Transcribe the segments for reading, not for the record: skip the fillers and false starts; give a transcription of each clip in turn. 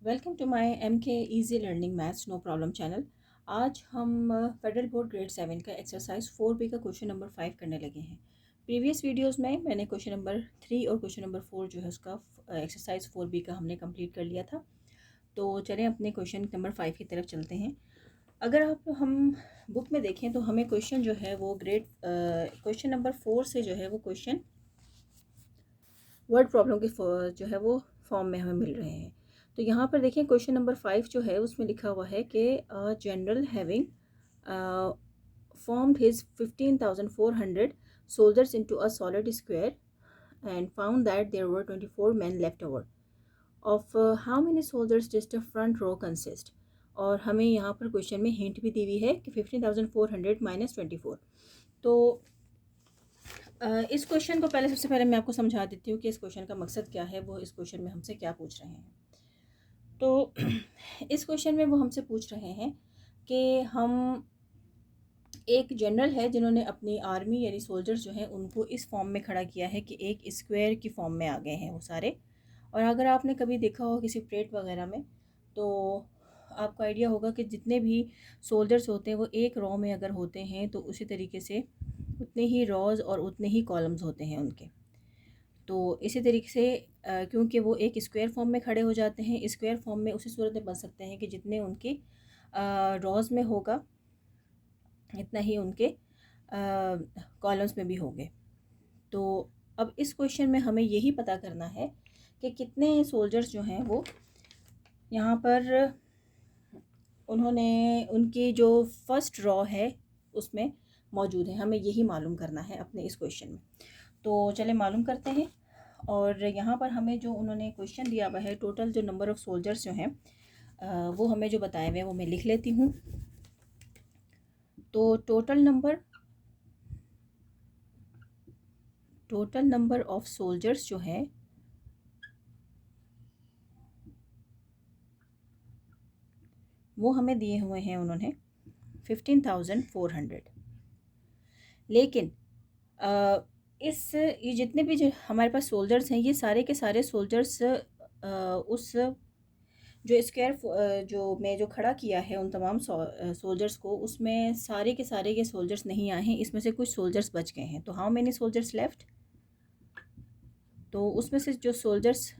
Welcome to my MK easy learning maths no problem channel. आज हम federal board grade 7 का exercise 4B का question number 5 करने लगे हैं। प्रीवियस वीडियोस में मैंने क्वेश्चन नंबर 3 और क्वेश्चन नंबर 4 जो है उसका एक्सरसाइज 4B का हमने कंप्लीट कर लिया था। तो चलें अपने क्वेश्चन नंबर 5 की तरफ चलते हैं। अगर आप हम बुक में देखें तो हमें क्वेश्चन जो है वो क्वेश्चन नंबर 4 से जो है वो क्वेश्चन वर्ड प्रॉब्लम के जो है वो फॉर्म में हमें मिल रहे हैं। तो यहाँ पर देखें क्वेश्चन नंबर 5 जो है उसमें लिखा हुआ है कि general having formed his 15,400 soldiers into a solid square and found that there were 24 men left over. Of how many soldiers does the front row consist? और हमें यहाँ पर क्वेश्चन में हिंट भी दी हुई है कि 15,400 माइनस 24। तो इस क्वेश्चन को सबसे पहले मैं आपको समझा देती हूँ कि इस क्वेश्चन का मकसद क्या है, वो इस क्वेश्चन में हमसे क्या पूछ रहे हैं। तो इस क्वेश्चन में वो हमसे पूछ रहे हैं कि हम एक जनरल है जिन्होंने अपनी आर्मी यानी सोल्जर्स जो हैं उनको इस फॉर्म में खड़ा किया है कि एक स्क्वायर की फॉर्म में आ गए हैं वो सारे। और अगर आपने कभी देखा हो किसी परेड वगैरह में तो आपको आइडिया होगा कि जितने भी सोल्जर्स होते हैं वो एक रॉ में अगर होते हैं तो उसी तरीके से उतने ही रॉज और उतने ही कॉलम्स होते हैं उनके। तो इसी तरीके से क्योंकि वो एक स्क्वायर फॉर्म में खड़े हो जाते हैं, स्क्वायर फॉर्म में उसी सूरत में बन सकते हैं कि जितने उनके रॉज में होगा इतना ही उनके कॉलम्स में भी होंगे। तो अब इस क्वेश्चन में हमें यही पता करना है कि कितने सोल्जर्स जो हैं वो यहाँ पर उन्होंने उनकी जो फर्स्ट रॉ है उसमें मौजूद है। हमें यही मालूम करना है अपने इस क्वेश्चन में। तो चले मालूम करते हैं। और यहाँ पर हमें जो उन्होंने क्वेश्चन दिया हुआ है, टोटल जो नंबर ऑफ़ सोल्जर्स जो हैं वो हमें जो बताए हुए हैं वो मैं लिख लेती हूँ। तो टोटल नंबर ऑफ सोल्जर्स जो है वो हमें दिए हुए हैं उन्होंने 15,400। लेकिन ये जितने भी जो हमारे पास सोल्जर्स हैं ये सारे के सारे सोल्जर्स उस जो स्क्वायर जो मैं जो खड़ा किया है उन तमाम सोल्जर्स को, उसमें सारे के सारे ये सोल्जर्स नहीं आए हैं, इसमें से कुछ सोल्जर्स बच गए हैं। तो हाउ मेनी सोल्जर्स लेफ्ट? तो उसमें से जो सोल्जर्स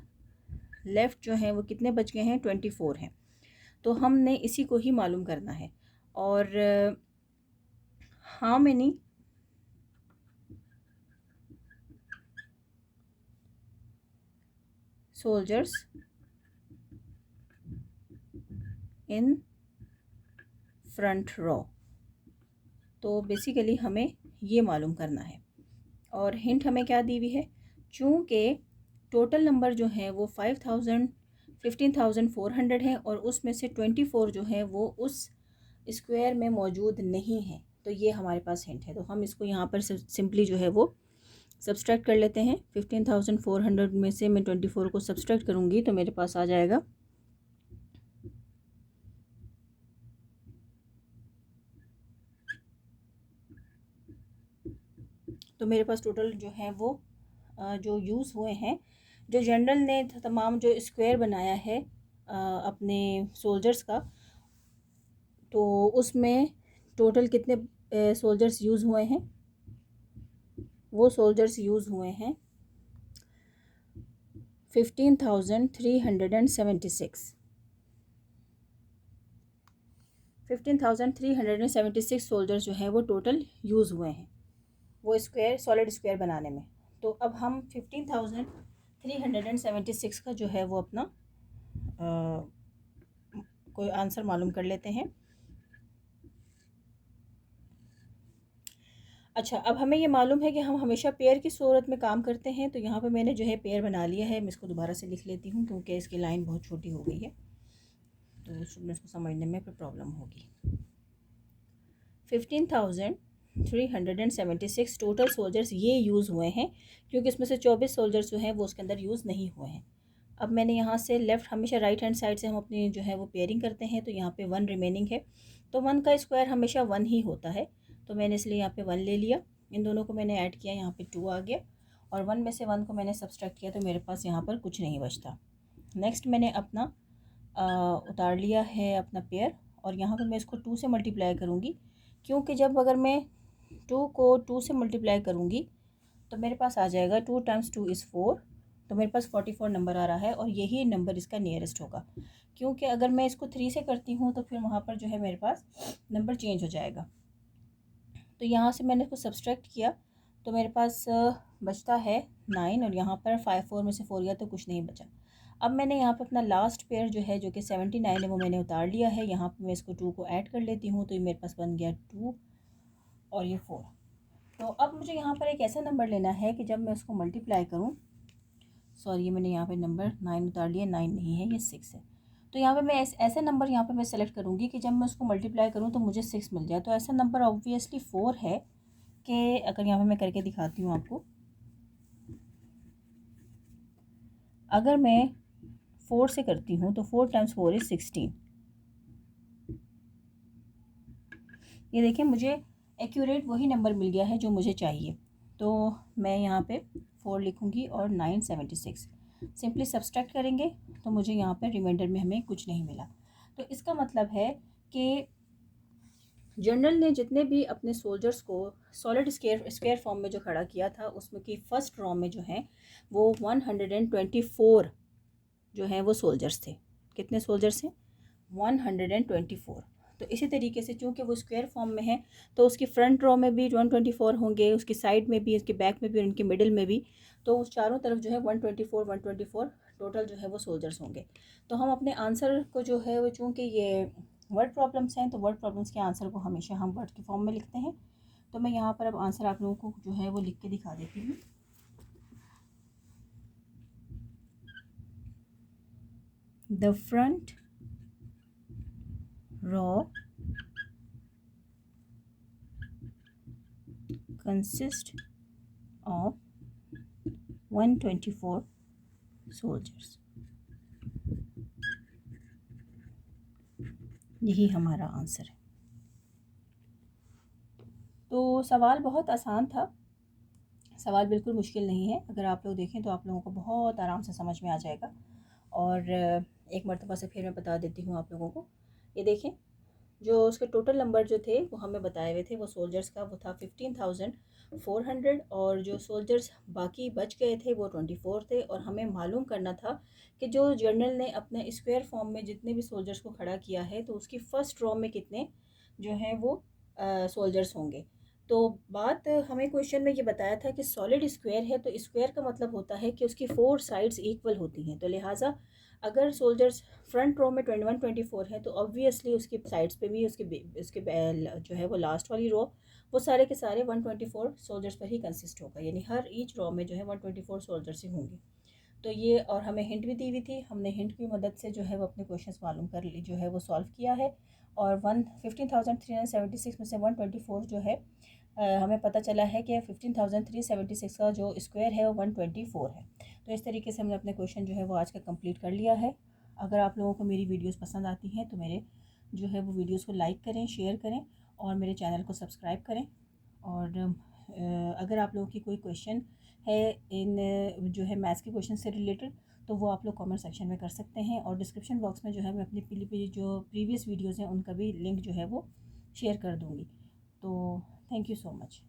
लेफ़्ट जो हैं वो कितने बच गए हैं? 24 हैं। तो हमने इसी को ही मालूम करना है। और how many soldiers in front row. तो बेसिकली हमें ये मालूम करना है। और हिंट हमें क्या दी हुई है? चूँकि टोटल नंबर जो है वो 15,400 है और उसमें से 24 जो है वो उस स्क्वायर में मौजूद नहीं है, तो ये हमारे पास हिंट है। तो हम इसको यहाँ पर सिंपली जो है वो सब्सट्रैक्ट कर लेते हैं। 15,400 में से मैं 24 को सब्सट्रैक्ट करूँगी तो मेरे पास आ जाएगा तो मेरे पास टोटल जो है वो जो यूज़ हुए हैं, जो जनरल ने तमाम जो स्क्वायर बनाया है अपने सोल्जर्स का, तो उसमें टोटल कितने सोल्जर्स यूज़ हुए हैं? वो सोल्जर्स यूज़ हुए हैं 15,376। 15,376 सोल्जर्स जो हैं वो टोटल यूज़ हुए हैं वो सॉलिड स्क्वायर बनाने में। तो अब हम 15,376 का जो है वो अपना कोई आंसर मालूम कर लेते हैं। अच्छा, अब हमें ये मालूम है कि हम हमेशा पेयर की सूरत में काम करते हैं। तो यहाँ पे मैंने जो है पेयर बना लिया है। मैं इसको दोबारा से लिख लेती हूँ क्योंकि इसकी लाइन बहुत छोटी हो गई है, तो स्टूडेंट्स को समझने में फिर प्रॉब्लम होगी। 15,376 टोटल सोल्जर्स ये यूज़ हुए हैं, क्योंकि इसमें से 24 सोल्जर्स जो हैं वो उसके अंदर यूज़ नहीं हुए हैं। अब मैंने यहाँ से लेफ़्ट, हमेशा राइट हैंड साइड से हम अपनी जो है वो पेयरिंग करते हैं, तो यहाँ पे 1 रिमेनिंग है। तो 1 का स्क्वायर हमेशा 1 ही होता है, तो मैंने इसलिए यहाँ पे 1 ले लिया। इन दोनों को मैंने ऐड किया, यहाँ पे 2 आ गया और 1 में से 1 को मैंने सब्सट्रैक्ट किया, तो मेरे पास यहाँ पर कुछ नहीं बचता। नेक्स्ट मैंने अपना उतार लिया है अपना पेयर, और यहाँ पर मैं इसको 2 से मल्टीप्लाई करूँगी, क्योंकि जब अगर मैं 2 को 2 से मल्टीप्लाई करूँगी तो मेरे पास आ जाएगा 2 × 2 = 4, तो मेरे पास 44 नंबर आ रहा है, और यही नंबर इसका नियरेस्ट होगा। क्योंकि अगर मैं इसको 3 से करती हूँ तो फिर वहाँ पर जो है मेरे पास नंबर चेंज हो जाएगा। तो यहाँ से मैंने इसको सब्सट्रैक्ट किया तो मेरे पास बचता है 9, और यहाँ पर 5 4 में से 4 गया तो कुछ नहीं बचा। अब मैंने यहाँ पे अपना लास्ट पेयर जो है, जो कि 79 है, वो मैंने उतार लिया है। यहाँ पे मैं इसको 2 को ऐड कर लेती हूँ, तो ये मेरे पास बन गया 2 और ये 4। तो अब मुझे यहाँ पर एक ऐसा नंबर लेना है कि जब मैं उसको मल्टीप्लाई करूँ, सॉरी मैंने यहाँ पे नंबर 9 उतार लिया, 9 नहीं है, ये 6 है। तो यहाँ पे मैं ऐसे नंबर यहाँ पे मैं सेलेक्ट करूँगी कि जब मैं उसको मल्टीप्लाई करूँ तो मुझे 6 मिल जाए। तो ऐसा नंबर ऑब्वियसली 4 है, कि अगर यहाँ पे मैं करके दिखाती हूँ आपको, अगर मैं 4 से करती हूँ तो 4 × 4 = 16। ये देखिए मुझे एक्यूरेट वही नंबर मिल गया है जो मुझे चाहिए। तो मैं यहाँ पे 4 लिखूँगी और 9 76 सिंपली सब्सट्रैक्ट करेंगे तो मुझे यहाँ पे रिमाइंडर में हमें कुछ नहीं मिला। तो इसका मतलब है कि जनरल ने जितने भी अपने सोल्जर्स को सॉलिड स्क्वायर फॉर्म में जो खड़ा किया था, उसमें की फर्स्ट रो में जो है वो 124 जो है वो सोल्जर्स थे। कितने सोल्जर्स हैं? 124। तो इसी तरीके से चूँकि वो स्क्वायर फॉर्म में है तो उसकी फ्रंट रो में भी 124 होंगे, उसकी साइड में भी, उसके बैक में भी और उनके मिडिल में भी। तो उस चारों तरफ जो है 124 टोटल जो है वो सोल्जर्स होंगे। तो हम अपने आंसर को जो है वो, चूँकि ये वर्ड प्रॉब्लम्स हैं, तो वर्ड प्रॉब्लम्स के आंसर को हमेशा हम वर्ड के फॉर्म में लिखते हैं। तो मैं यहाँ पर अब आंसर आप लोगों को जो है वो लिख के दिखा देती हूँ। The front row consists of 124 soldiers। यही हमारा आंसर है। तो सवाल बहुत आसान था, सवाल बिल्कुल मुश्किल नहीं है। अगर आप लोग देखें तो आप लोगों को बहुत आराम से समझ में आ जाएगा। और एक मरतबा से फिर मैं बता देती हूँ आप लोगों को। ये देखें, जो उसके टोटल नंबर जो थे वो हमें बताए हुए थे, वो सोल्जर्स का वो था 15,400, और जो सोल्जर्स बाकी बच गए थे वो 24 थे। और हमें मालूम करना था कि जो जनरल ने अपने स्क्वायर फॉर्म में जितने भी सोल्जर्स को खड़ा किया है, तो उसकी फ़र्स्ट रो में कितने जो हैं वो सोल्जर्स होंगे। तो बात हमें क्वेश्चन में ये बताया था कि सॉलिड स्क्वायर है, तो स्क्वायर का मतलब होता है कि उसकी 4 साइड्स इक्वल होती हैं। तो लिहाजा अगर सोल्जर्स फ्रंट रो में 24 है तो ऑब्वियसली उसकी साइड्स पे भी उसके जो है वो लास्ट वाली रो, वो सारे के सारे 124 सोल्जर्स पर ही कंसिस्ट होगा। यानी हर ईच रो में जो है 124 सोल्जर्स ही होंगे। तो ये, और हमें हिंट भी दी हुई थी, हमने हिंट की मदद से जो है वो अपने क्वेश्चंस मालूम कर ली, जो है वो सॉल्व किया है। और 15,376 में से 124 जो है हमें पता चला है कि 15,376 का जो स्क्वायर है वो 124 है। तो इस तरीके से हमने अपने क्वेश्चन जो है वो आज का कंप्लीट कर लिया है। अगर आप लोगों को मेरी वीडियोस पसंद आती हैं तो मेरे जो है वो वीडियोस को लाइक करें, शेयर करें और मेरे चैनल को सब्सक्राइब करें। और अगर आप लोगों की कोई क्वेश्चन है इन जो है मैथ्स के क्वेश्चन से रिलेटेड, तो वो आप लोग कमेंट सेक्शन में कर सकते हैं। और डिस्क्रिप्शन बॉक्स में जो है मैं अपनी जो प्रीवियस वीडियोज़ हैं उनका भी लिंक जो है वो शेयर कर दूँगी। तो थैंक यू सो मच।